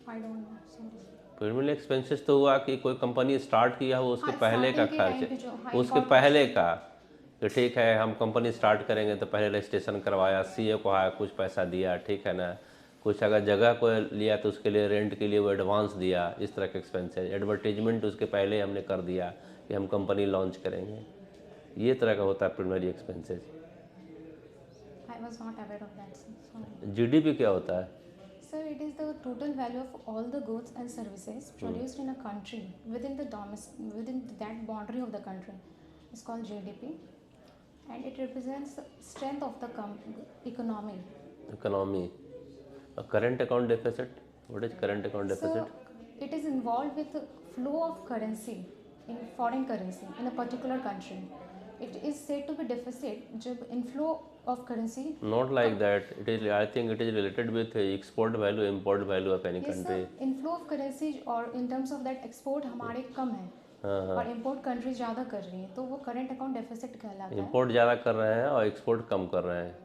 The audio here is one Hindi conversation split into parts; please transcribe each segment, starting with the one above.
I don't know sorry. Primary expenses तो हुआ कि कोई कंपनी स्टार्ट किया हो उसके हाँ, पहले का स्टार्टिंग के खर्च, टाइम पे जो हाँ उसके पहले इनकॉर्पोरेशन। का कि ठीक है हम कंपनी स्टार्ट करेंगे तो पहले रजिस्ट्रेशन करवाया, सीए को आया, कुछ पैसा दिया, ठीक है ना, कुछ अगर जगह को लिया तो उसके लिए रेंट के लिए वो एडवांस दिया, इस तरह के एक्सपेंसेस, एडवर्टीजमेंट उसके पहले हमने कर दिया कि हम कंपनी लॉन्च करेंगे, ये तरह का होता है primary expenses. I was not aware of that sorry. GDP क्या होता है? Sir, it is the total value of all the goods and services produced in a country within that boundary of the country. It's called GDP, and it represents the strength of the economy. Economy. Current account deficit, what is current account So, deficit? it is involved with the flow of currency in foreign currency in a particular country. It is said to be deficit जब inflow of currency Not like that. It is. I think it is related with export value, import value of any yes sir, country. inflow of currency और in terms of that export हमारे कम है हाँ, और इम्पोर्ट कंट्री ज़्यादा कर रही है तो वो करंट अकाउंट डेफिसिट कहलाता है। इम्पोर्ट ज़्यादा कर रहे हैं और एक्सपोर्ट कम कर रहे हैं,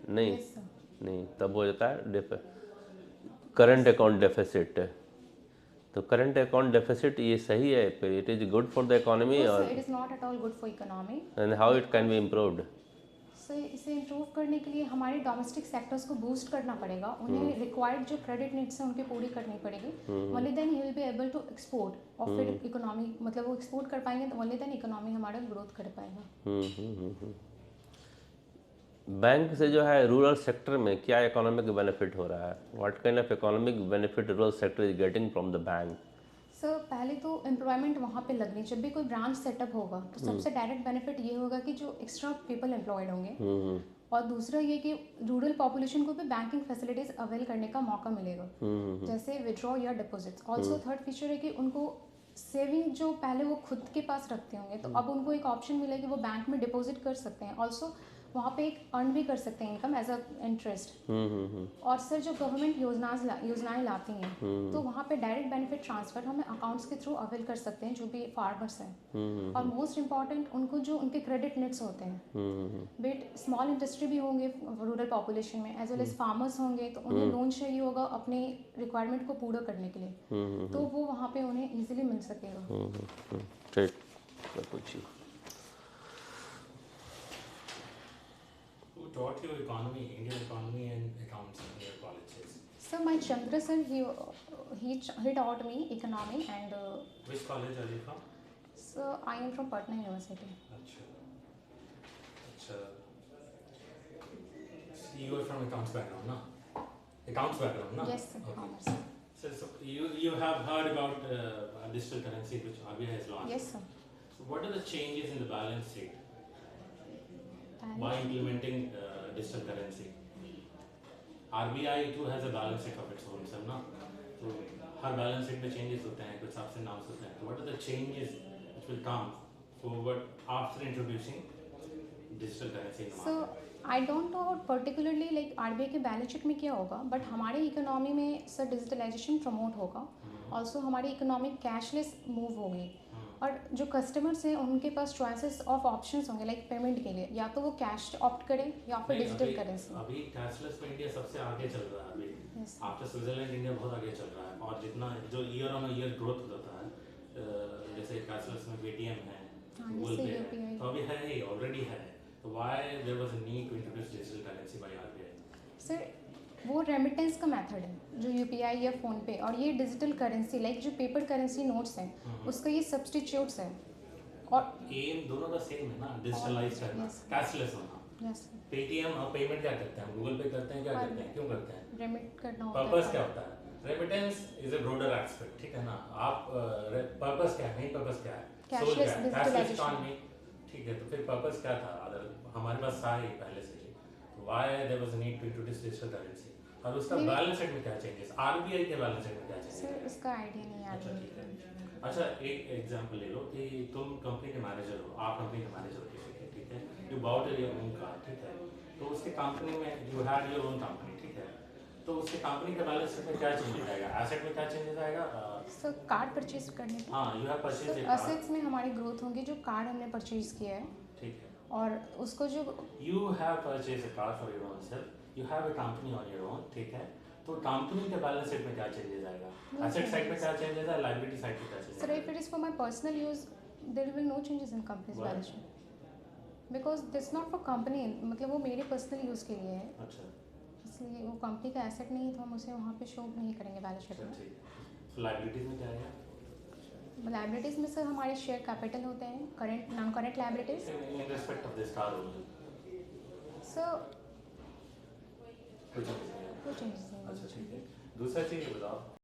नहीं? Yes sir. नहीं, तब हो जाता है करंट अकाउंट डेफिसिट। तो करंट अकाउंट डेफिसिट ये सही है, फिर it is good for the economy, no sir, और it is not at all good for economy. And how it can be improved? So इसे इम्प्रूव करने के लिए हमारे डोमेस्टिक सेक्टर्स को बूस्ट करना पड़ेगा, उन्हें रिक्वायर्ड जो क्रेडिट नीड्स हैं उनकी पूरी करनी पड़ेगी। ओनली देन ही will be able to export और फिर इकोनॉमी मतलब वो एक्सपोर्ट कर पाएंगे तो ओनली देन इकोनॉमी हमारा ग्रोथ कर पाएगा। बैंक से जो है रूरल सेक्टर में क्या इकोनॉमिक बेनिफिट हो रहा है? What kind of economic benefit rural sector is getting from the bank? Sir पहले तो एम्प्लॉयमेंट वहाँ पे लगनी, जब भी कोई ब्रांच सेटअप होगा तो सबसे डायरेक्ट बेनिफिट ये होगा कि जो एक्स्ट्रा पीपल एम्प्लॉयड होंगे और दूसरा ये कि रूरल पॉपुलेशन को भी बैंकिंग फैसिलिटीज़ अवेल करने का मौका मिलेगा, जैसे विड्रॉ या डिपॉजिट्स। ऑल्सो थर्ड फीचर है कि उनको सेविंग जो पहले वो खुद के पास रखते होंगे तो अब उनको एक ऑप्शन मिला कि वो बैंक में डिपॉजिट कर सकते हैं, ऑल्सो वहाँ पे एक अर्न भी कर सकते हैं इनकम एज अ इंटरेस्ट। और सर जो गवर्नमेंट योजनाएं लाती हैं तो वहाँ पे डायरेक्ट बेनिफिट ट्रांसफ़र हम अकाउंट्स के थ्रू अवेल कर सकते हैं जो भी फार्मर्स हैं। और मोस्ट इम्पॉर्टेंट उनको जो उनके क्रेडिट नीड्स होते हैं, बेट स्मॉल इंडस्ट्री भी होंगे रूरल पॉपुलेशन में एज वेल एज फार्मर्स होंगे तो उन्हें लोन चाहिए होगा अपने रिक्वायरमेंट को पूरा करने के लिए, तो वो वहाँ पे उन्हें ईजिली मिल सकेगा। ठीक, पूछिए। Who taught you economy, Indian economy and accounts in your colleges? So my Chandra sir, he taught me economy and Which college are you from? so I am from Patna University. Acha. Acha. So you are from accounts background, no? Accounts background, no? Yes sir, Okay. commerce. So you have heard about digital currency which RBI has launched. Yes sir. So what are the changes in the balance sheet And by implementing digital currency? RBI too has a balance sheet of its own, sir, no? So her balance sheet में changes होते हैं, कुछ ups and downs होते हैं. So what are the changes which will come forward after introducing digital currency in the so market? I don't know about particularly like RBI के बैलेंस शीट में क्या होगा, बट हमारे इकोनॉमी में सर डिजिटलाइजेशन प्रमोट होगा। ऑल्सो हमारी इकोनॉमी कैशलेस मूव होगी और जो कस्टमर्स हैं उनके पास चॉइसेस ऑफ ऑप्शंस होंगे लाइक पेमेंट के लिए, या तो वो कैश ऑप्ट करें या फिर नहीं, डिजिटल करेंसी। अभी कैशलेस में इंडिया सबसे आगे चल रहा है। अभी Yes. आफ्टर स्विट्जरलैंड इंडिया बहुत आगे चल रहा है और जितना जो ईयर ऑन ईयर ग्रोथ होता है, जैसे कैशलेस में पेटीएम है, हाँ, गूगल जैसे पे UPI। तो अभी है ही, ऑलरेडी है। तो why there was a need to introduce digital currency by RBI? Sir वो रेमिटेंस का मेथड है जो यूपीआई या फ़ोन पे, और ये डिजिटल करेंसी लाइक जो पेपर करेंसी नोट्स हैं उसका ये सब्सटीट्यूट्स है। और एम दोनों का सेम है ना, डिजिटलाइज करना, Yes. कैशलेस होना। यस पेटीएम और पेमेंट क्या करते हैं, गूगल पे करते हैं, क्या करते हैं, क्यों करते हैं? रेमिट करना होता पर्पस है। क्या होता है? Remittance is a broader aspect, ठीक है ना? आप पर्पस क्या है, मेन पर्पस क्या है, सोल क्या है, कैशलेस इकोनॉमी, ठीक है? तो फिर पर्पस क्या था? अदर हमारे पास था ही पहले से ही, why there was a need to introduce digital currency? और उसका बैलेंस शीट में क्या चेंजेस, आरबीआई के बैलेंस शीट में क्या चेंजेस? सर इसका आइडिया नहीं आ अच्छा, रहा ठीक है। अच्छा, एक एग्जांपल ले लो कि तुम कंपनी के मैनेजर हो, आप कंपनी के मैनेजर हो किसी के, ठीक है? You bought your own car, ठीक है? तो उसके कंपनी में you had your own company, ठीक है? तो उसके कंपनी के बैलेंस शीट में क्या चेंजेस आएगा, एसेट में क्या चेंजेस आएगा? सर कार्ड परचेज करने पे हाँ, you have purchase a car, assets में हमारी ग्रोथ होगी जो कार्ड हमने परचेज किया है, ठीक है? और उसको जो You have purchased a car for your own self. You have a company on your own, ठीक है? तो कंपनी के बैलेंस शीट में क्या चेंजेस आएगा, एसेट साइड पे क्या चेंजेस है, लायबिलिटी साइड पे क्या changes Sir, if it is for my personal use, there will be no changes in company's Why? balance sheet. Because this not for company, मतलब वो मेरे पर्सनल यूज़ के लिए है, अच्छा इसलिए वो कंपनी का एसेट नहीं है तो हम उसे वहाँ पे शो नहीं करेंगे बैलेंस शीट में। ठीक, तो लायबिलिटीज में क्या आएगा? लाइबिलिटीज़ में सर हमारे शेयर कैपिटल होते हैं, current non current liabilities. In respect of the star owner sir कुछ नहीं है। वो चेंजेस नहीं अच्छा ठीक है, दूसरा चीज़ बताओ